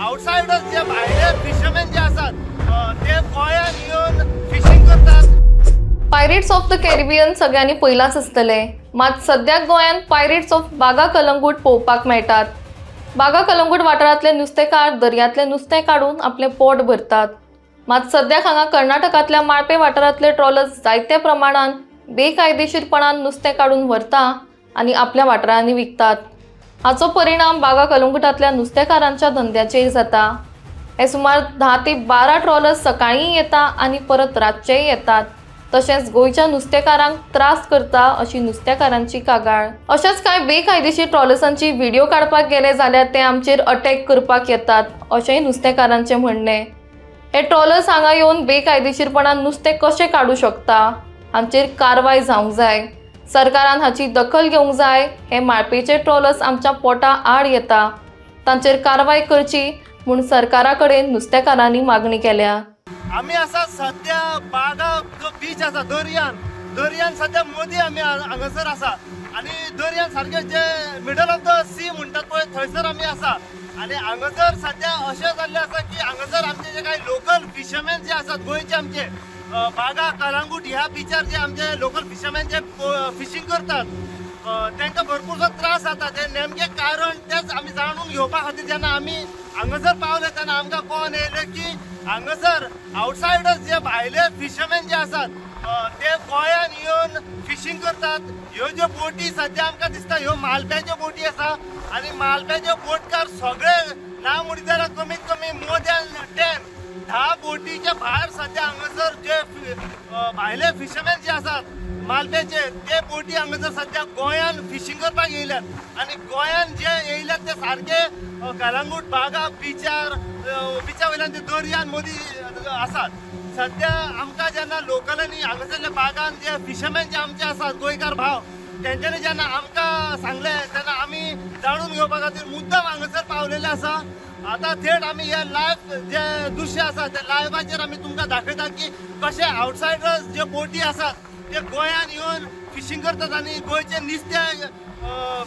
Outsiders जे भायले fisherman जे असतात ते गोंयांत येऊन फिशिंग करतात। पायरेट्स ऑफ द कॅरिबियन सगळ्यांनी पयलाच आसतले, मात सद्याक गोंयांत पायरेट्स ऑफ बागा कलंगूट पळोवपाक मेळटात। बागा कलंगूट वाठारांतले नुस्तेकार दर्यांतले नुस्तें काडून आपलें पोट भरतात, मात सद्याक हांगा कर्नाटकांतल्या माळपे वाठारांतले ट्रॉलर्स जायत्या प्रमाणात बेकायदेशीरपणान नुस्तें काडून व्हरता आनी आपल्या वाठारांनी विकतात। हाचो परिणाम बागा कलंगूटांतल्या नुस्तेकारांच्या धंद्याचेर जाता। हे सुमार 10 ते 12 ट्रॉलर्स सकाळीं येता आनी परत रातचेय येतात। तशेंच गोंयच्या नुस्तेकारांक त्रास करता अशी नुस्तेकारांची कागाळ। अशाच कांय बेकायदेशीर ट्रॉलर्सांची व्हिडिओ काडपाक गेले जाल्यार ते आमचेर अटॅक करपाक येतात अशेंय नुस्तेकारांचें म्हणणें। हे ट्रॉलर्स हांगा येवन बेकायदेशीरपणान नुस्तें कशें काडूं शकता, हांचेर कारवाय जावंक जाय। सरकारान हाची दखल घेवंक जाय। हे माळपेचे ट्रॉलर्स आमच्या पोटा आड येता, तांचेर कारवाय करची म्हूण सरकारा कडेन नुस्तेकारांनी मागणी केल्या। आम्ही असा सध्या बागा जो बीच असा दर्यान सध्या मोदी आम्ही हांगासर आसा आणि दर्यान सारखे जे मिडल ऑफ द सी म्हणतात पळय थंयसर आम्ही आसा। आणि हांगासर सध्या अशें जाल्लें आसा की हांगासर आमचे जे काही लोकल फिशरमॅन जे आसात गोंयचे आमचे बागा कलंगूट ह्या बिचार जे आमचे लोकल फिशरमॅन जे फिशिंग करतात तांकां भरपूरसो त्रास जाता। ते नेमके कारण तेच आमी जाणून घेवपा खातीर जेन्ना आमी हांगासर पावले तेन्ना आमकां कळोन येयलें की हांगासर आउटसायडर्स जे भायले फिशरमॅन जे आसात ते गोंयांत येवन फिशिंग करतात। ह्यो ज्यो बोटी सध्या आमकां दिसता ह्यो मालप्याच्यो बोटी आसा आनी मालप्याचे बोटकार सगळे ना म्हणीत जाल्यार कमीत कमी मोर दॅन 10 बोटीच्या भायर सध्या हांगासर जे भायले फिशरमॅन जे आसात मालपेचे ते बोटी हांगासर सध्या गोंयांत फिशिंग करपाक येयल्यात आनी गोंयांत जे येयल्यात ते सारखे कलंगूट बागा बिचा वयल्यान ते दर्यान मदीं आसात। सध्या आमकां जेन्ना लोकलांनी हांगासरल्या बागान जे फिशरमॅन जे आमचे आसात गोंयकार भाव तेंच्यांनी जेन्ना आमकां सांगलें तेन्ना आमी जाणून घेवपा खातीर मुद्दम हांगासर पावलेले आसा। आता थेट आमी हे लायव्ह जे दृश्य आसा ते लायव्हाचेर आमी तुमकां दाखयतात की कशे आउटसायडर्स जे बोटी आसात ते गोंयांत येवन फिशिंग करतात आनी गोंयचे नुस्तें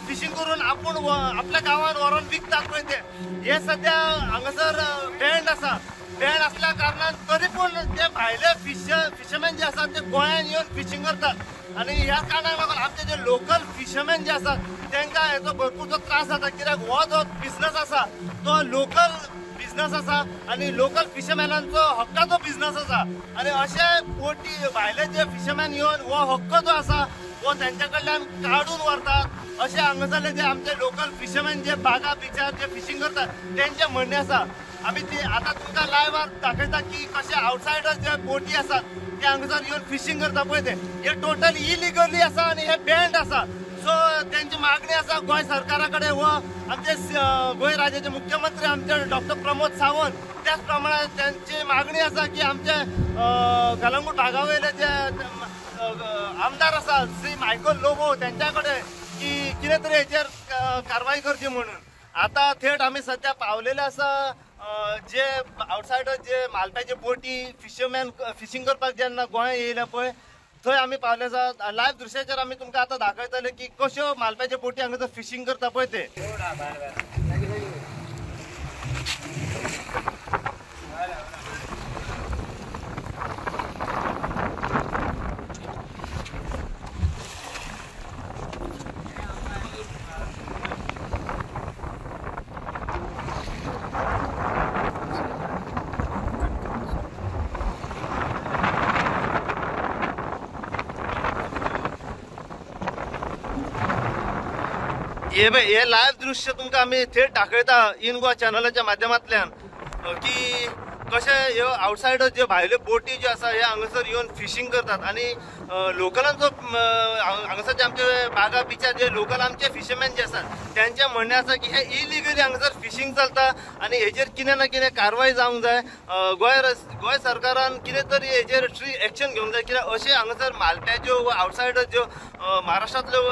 फिशिंग करून आपूण आपल्या गांवांत व्हरून विकतात पळय ते हे सध्या हांगासर बॅन्ड आसा। बॅन्ड असल्या कारणान तरी पूण ते भायले फिशरमॅन जे आसात ते गोंयांत येवन फिशिंग करतात आनी ह्या कारणाक लागून आमचे जे लोकल फिशरमॅन जे आसात तांकां हेचो भरपूरसो त्रास जाता। कित्याक हो जो बिझनस आसा तो लोकल बिझनस आसा आनी लोकल फिशरमॅनांचो हक्काचो बिझनस आसा आनी अशे बोटी भायले जे फिशरमॅन येवन हो हक्क जो आसा हो तांच्या कडल्यान काडून व्हरतात अशें हांगासरले जे आमचे लोकल फिशरमॅन जे बागा बिचार जे फिशिंग करतात तेंचें म्हणणें आसा। आमी ती आतां तुमकां लायव्हार दाखयता की कशे आउटसायडर्स जे बोटी आसात ते हांगासर येवन फिशिंग करता पळय ते हे टोटल इलिगली आसा आनी हे बॅन्ड आसा। सो त्यांची मागणी आसा गोंय सरकारा कडेन व आमचे गोंय राज्याचे मुख्यमंत्री आमचे डॉक्टर प्रमोद सावंत त्याच प्रमाणे त्यांची मागणी आसा की आमचे कलंगूट भागा वयले जे आमदार आसा श्री मायकल लोबो त्यांच्या कडेन की कितें तरी हेचेर कारवाई करची म्हणून। आता थेट आमी सध्या पावलेले आसा जे आउटसायडर जे मालप्याचे बोटी फिशरमॅन फिशिंग करपाक जेन्ना गोंयांत येयले पळय थंय आमी पावले आसा। लायव्ह दृश्याचेर आमी तुमकां आतां दाखयतले की कश्यो मालप्याचे बोटी हांगासर फिशिंग करता पळय ते। हे लायव्ह दृश्य तुमकां आमी थेट दाखयता इन गोवा चॅनलाच्या माध्यमांतल्यान की कशे ह्यो आउटसायडर जे भायल्यो बोटी ज्यो आसा हे हांगासर येवन फिशिंग करतात आनी लोकलांचो हांगासर जे आमचे बागा बिचार जे लोकल आमचे फिशरमॅन जे आसात त्यांचें म्हणणें आसा की हे इलिगली हांगासर फिशिंग चलता आनी हेचेर कितें ना कितें कारवाय जावंक जाय। गोंय सरकारान कितें तरी हेचेर स्ट्रिक्ट एक्शन घेवंक जाय कित्याक अशे हांगासर मालप्याच्यो व आउटसायडर ज्यो महाराष्ट्रांतल्यो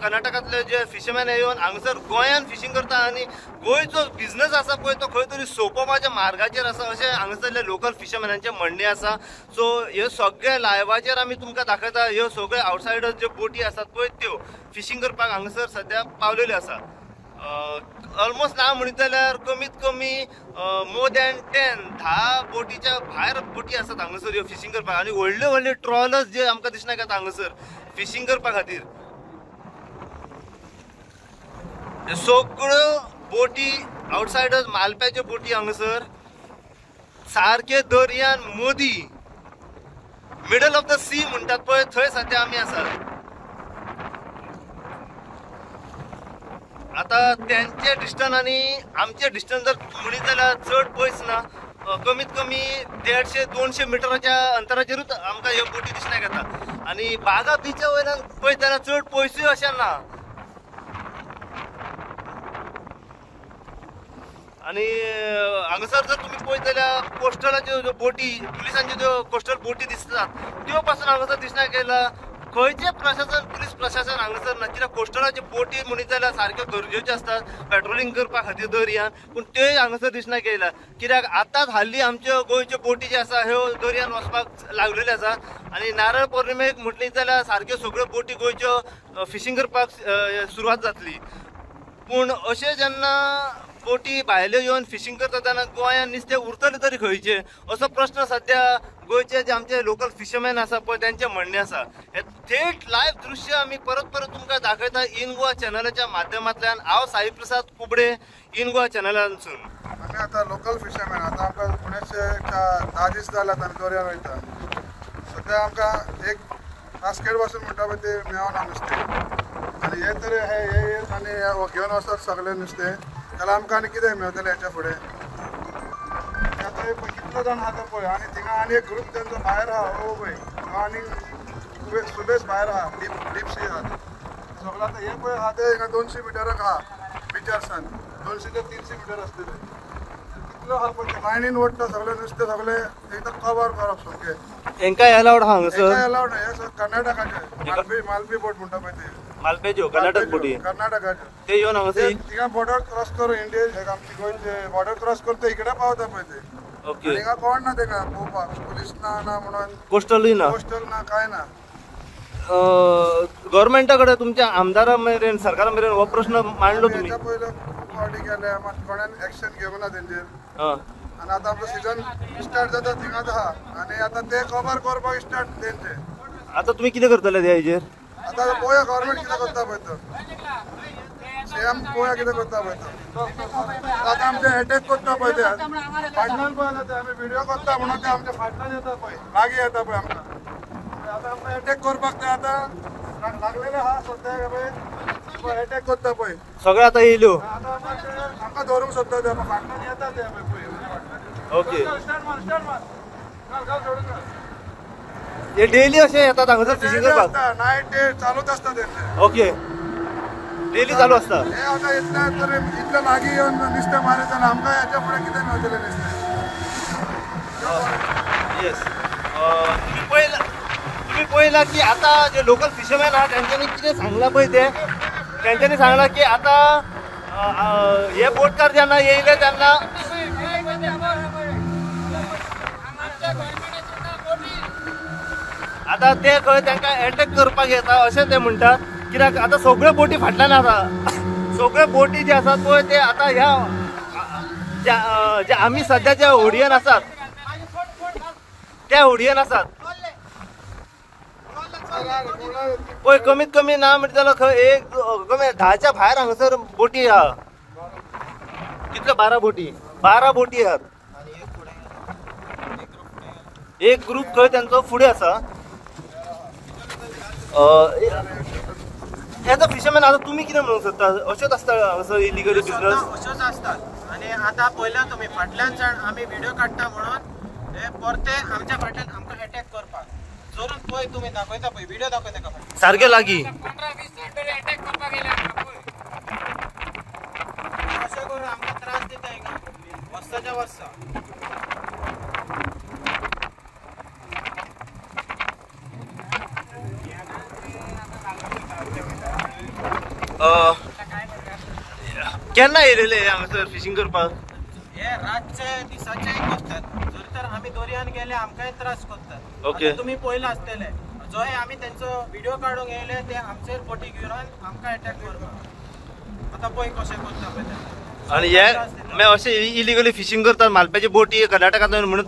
कर्नाटकांतले जे फिशरमॅन येवन हांगासर गोंयांत फिशिंग करता आनी गोंयचो बिझनस आसा पळय तो खंय तरी सोंपोवपाच्या मार्गाचेर आसा अशें हांगासरले लोकल फिशरमॅनांचें म्हणणें आसा। सो ह्यो सगळे लायव्हाचेर आमी तुमकां दाखयता ह्यो सगळे आउटसायडर्स ज्यो बोटी आसात पळय त्यो फिशिंग करपाक हांगासर सध्या पावलेल्यो आसा। ऑलमोस्ट ना म्हणत जाल्यार कमीत कमी मोर दॅन 10 बोटीच्या भायर बोटी आसात हांगासर ह्यो फिशींग करपाक आनी व्हडले व्हडले ट्रॉलर्स जे आमकां दिसना येता हांगासर फिशींग करपा खातीर. सगळ्यो बोटी आउटसायडर्स मालप्याच्यो बोटी हांगासर सारखे दर्यान मदीं मिडल ऑफ द सी म्हणटात पळय थंय सध्या आमी आसात. आता त्यांचे डिस्टन्स आणि आमचे डिस्टन्स जर म्हणत जाल्यार चड पयस ना, कमीत कमी 150-200 मिटराच्या अंतराचेरूच आमकां ह्यो बोटी दिसण्याक येता आनी बागा बिचा वयल्यान पळयत जाल्यार चड पयसूय अशें ना. आणि हांगासर जर तुम्ही पळयत जाल्यार कोस्टलाच्यो ज्यो बोटी पुलिसांच्यो ज्यो कोस्टल बोटी दिसतात त्यो पासून हांगासर दिसण्याक येयला खंयचे प्रशासन पुलीस प्रशासन हांगासर ना. कित्याक कोस्टलाच्यो बोटी म्हणत जाल्यार सारक्यो गरजेच्यो असतात पेट्रोलिंग करपा खातीर दर्यान, पूण त्योय हांगासर दिसण्याक येयला. कित्याक आतांच हाल्ली आमच्यो गोंयच्यो बोटी ज्यो आसा ह्यो दर्यान वचपाक लागलेल्यो आसा आनी नारळ पौर्णिमेक म्हटली जाल्यार सारक्यो सगळ्यो बोटी गोंयच्यो फिशींग करपाक सुरवात जातली. पूण अशें जेन्ना बोटी भायल्यो येवन फिशींग करता तेन्ना गोंयांत नुस्तें उरतलें तरी खंयचें असो प्रश्न सध्या गोंयचे जे आमचे लोकल फिशरमॅन आसा पळय त्यांचें म्हणणें आसा. हे थेट लायव्ह दृश्य आमी परत परत तुमकां दाखयता इन गोवा चॅनलाच्या माध्यमांतल्यान. हांव साई प्रसाद कुबडे इन गोवा चॅनलांतसून. आमी आतां लोकल फिशरमॅन आतां आमकां 10 दीस जाल्यात आमी दर्यान वयता. सद्या आमकां एक बास्केट पासून म्हणटा पळय ते मेळना नुस्तें आनी हे तरी हे येत आनी घेवन वचत सगळें नुस्तें जाल्यार आमकां आनी कितें मेळटलें हेच्या फुडें. आतां कितलो जाण आसा पळय आनी थिंगा आनी एक ग्रूप तेंचो भायर आहा ओ पळय आनी सुबेज भायर आहा डीप सी आहा सगळो. आतां हे पळय आहा ते हिंगा 200 मिटराक आहा बिचारसान 200 ते 300 मिटर आसतले. कितलो आहा पळय ते लायनीन ओडटा सगळें नुस्तें सगळें एकदम कवर करप सामकें. हेंकाय अलावड आहा हांगासर? अलावड ना. हे कर्नाटकाचे मालपी बोट म्हणटा पळय ते मालपेच्यो कर्नाटक बोटी कर्नाटकाचे ते येवन हांगासर थिंगा बॉर्डर क्रॉस करून इंडिया आमची गोंयचे बॉर्डर क्रॉस करून ते इकडे पावता पळय ते. ओके. हिंगा कोण ना तेका पळोवपाक पुलीस ना म्हणून कोस्टलूय ना पोस्टल ना काय ना. गव्हर्मेंटा कडेन तुमच्या आमदारा मेरेन सरकारा मेरेन हो प्रश्न मांडलो तुमी? हेच्या पयलीं खूब फावटी केले मात कोणेन एक्शन घेवंक ना तेंचेर. आनी आतां आमचो सिजन स्टार्ट जाता थिंगाच आहा आनी आतां ते कवर करपाक स्टार्ट तेंचे. आतां तुमी कितें करतले ह्या हेजेर? आतां पळोवया गव्हर्मेंट कितें करता पळय तो. सीएम पळोवया कितें करता पळय तो. आतां आमचे अटॅक करता पळय ते फाटल्यान पळय आतां ते आमी व्हिडिओ करता म्हणून ते आमच्या फाटल्यान येता पळय लागीं येता पळय आमकां. आतां आमकां अटॅक करपाक ते आतां लागलेले आहा सद्या पळय अटॅक करता पळय सगळे आतां येयल्यो. आतां आमकां धरूंक सोदता ते फाटल्यान येता ते पळय. ओके. स्टार्ट मार घाल सोडून घाल. हे डेली अशें येतात हांगासर फिशींग करपाक? नायट डे चालूच आसता तेंचे. ओके. डेली चालू आसता? हे आतां इतल्या लागीं येवन नुस्तें मारीत जाल्यार आमकां हेच्या फुडें कितें मेळटलें नुस्तें. येस. तुम्ही पळयला की आता जे लोकल फिशरमॅन आहात त्यांच्यानी कितें सांगला पळय ते त्यांच्यानी सांगला की आता हे बोटकार जेन्ना येयले तेन्ना आता ते खंय तांकां अटॅक करपाक येता अशें ते म्हणटात. कित्याक आतां सगळ्यो बोटी फाटल्यान आसा. सगळ्यो बोटी जे आसात पळय ते आतां ह्या जे आमी सध्या ज्या होडयेन आसात त्या होडयेन आसात पळय कमीत कमी ना म्हणटा जाल्यार खंय एक कमी 10च्या भायर हांगासर बोटी आहा. कितल्यो 12 बोटी आहात. एक ग्रुप खंय त्यांचो फुडें आसा. एज अ फिशरमॅन आता तुम्ही कितें म्हणूंक सोदता? अशेंच आसता हांगासर इलिगली बिजनेस? अश्योच आसतात आनी आतां पळयला तुमी फाटल्यान आमी व्हिडिओ काडटा म्हणून हे परते आमच्या फाटल्यान आमकां अटॅक करपाक जोरून पळय तुमी दाखयता पळय व्हिडिओ दाखय ताका फाटल्यान सारके लागीं 15-20 मिनिट अटॅक करपाक येयले आमकां पळय. अशें करून आमकां त्रास दिता हिंगा वस्ताच्या वस्ता. केन्ना येयलेले हांगासर फिशींग करपाक? हे रातचे दिसाचे करतात जर तर आमी दर्यान गेले आमकांय त्रास करतात. ओके. तुम्ही पळयला आसतले जो आमी तेंचो व्हिडिओ काडूंक येयले ते आमचेर बोटी घेवन आमकां अटॅक करपाक. आतां पळय कशें करता पळय ते. आणि हे असे इलिगली फिशिंग करतात मालप्याची बोटी कर्नाटकात म्हणून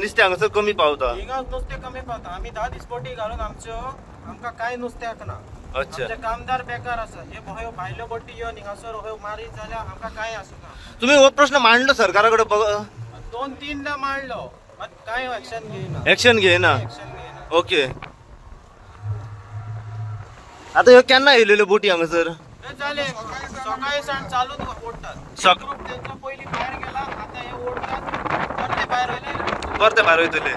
नुस्तें हांगासर कमी पावता. हिंगा नुस्तें कमी पावता. आमी 10 दीस बोटी घालून आमकां कांय नुस्त्याक ना. अच्छा. आमचे कामदार बेकार आसा. हे भायल्यो बोटी येवन हिंगासर ह्यो मारीत जाल्यार आमकां कांय आसना. तुम्ही हो प्रश्न मांडलो सरकारा कडेन 2-3दा मांडलो मात कांय एक्शन घेयना. एक्शन घेयना. एक्शन घेयना. ओके. आता ह्यो केन्ना येयलेल्यो बोटी हांगासर? हे जाले सकाळी साण चालूच ओडटात. ग्रुप तेंचो पयलीं भायर गेला. आतां हे ओडटात परते भायर वयले. परते भायर वयतले.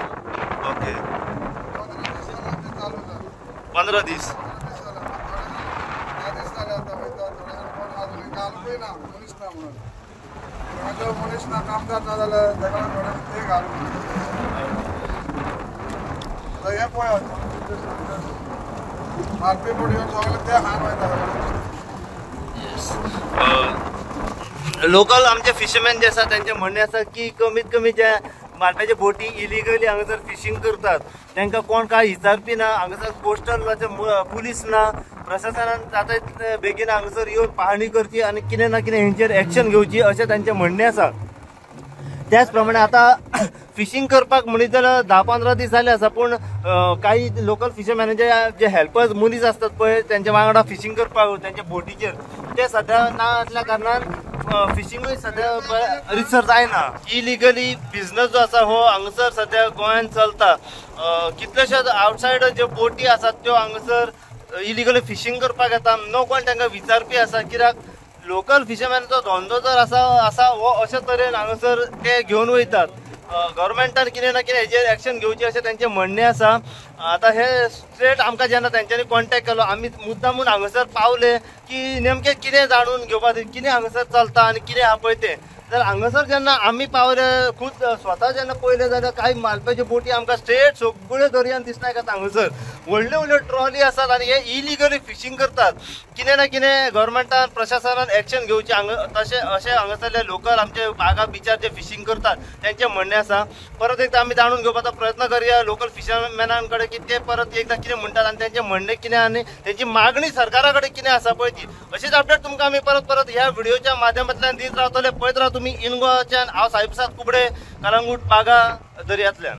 ओके. 15 दीस. मनीस ना कामदार ना जाल्यार तेका थोडे ते घालून हे पळय मारपी बोटी सगळे ते हान वयता. लोकल आमचे फिशरमॅन जे आसा त्यांचे म्हणणे आसा की कमीत कमी जे मालप्याचे बोटी इलिगली हांगासर फिशिंग करतात तांकां कोण काय विचारपी ना. हांगासर कोस्टल पुलीस ना. प्रशासनान जाता बेगीन हांगासर येवन पाहणी करची आणि कितें ना कितें हेंचेर एक्शन घेवची अशें तांचें म्हणणें आसा. त्याच प्रमाणे आता फिशिंग करपाक म्हणीत जाल्यार 10-15 दीस जाले आसा पूण काही लोकल फिशरमॅनाचे जे हेल्पर्स मनीस असतात पळय त्यांच्या वांगडा फिशिंग करपाक त्यांच्या बोटीचेर ते सध्या ना आसल्या कारणान फिशिंगूय सध्या रिसर जायना. इलिगली बिझनस जो आसा हो हांगासर सध्या गोंयांत चलता. कितलेशेच आउटसायड ज्यो बोटी आसात त्यो हांगासर इलिगली फिशिंग करपाक येता. नो कोण तांकां विचारपी आसा. कित्याक लोकल फिशरमॅनाचो धंदो जर आसा हो अशे तरेन हांगासर ते घेवन वयतात. गव्हर्मेंटान कितें ना कितें हेजेर एक्शन घेवची अशें तांचें म्हणणें आसा. आतां हे स्ट्रेट आमकां जेन्ना तांच्यांनी कॉन्टॅक्ट केलो आमी मुद्दामून हांगासर पावले की नेमकें कितें जाणून घेवपाक कितें हांगासर चलता आनी कितें आहा पळय तें. तर हांगासर जेन्ना आमी पावले खूब स्वता जेन्ना पळयलें जाल्यार कांय मालप्याच्यो बोटी आमकां स्ट्रेट सगळ्यो दर्यान दिसता येतात. हांगासर व्हडल्यो व्हडल्यो ट्रॉली आसात आनी हे इलिगली फिशिंग करतात. कितें ना कितें गव्हर्मेंटान प्रशासनान एक्शन घेवची तशें अशें हांगासरले लोकल आमचे बागा बिचार जे फिशिंग करतात त्यांचें म्हणणें आसा. परत एकदां आमी जाणून घेवपाचो प्रयत्न करुया लोकल फिशरमॅनां कडेन की ते परत एकदां कितें म्हणटात आनी तेंचें म्हणणें कितें आनी तेंची मागणी सरकारा कडेन कितें आसा पळय ती. अशीच अपडेट तुमकां आमी परत ह्या व्हिडिओच्या माध्यमांतल्यान दीत रावतले. पळयत राहा तुमी इन गोवाच्यान. हांव साईप्रसाद कुबडे, कलंगूट बागा दर्यांतल्यान.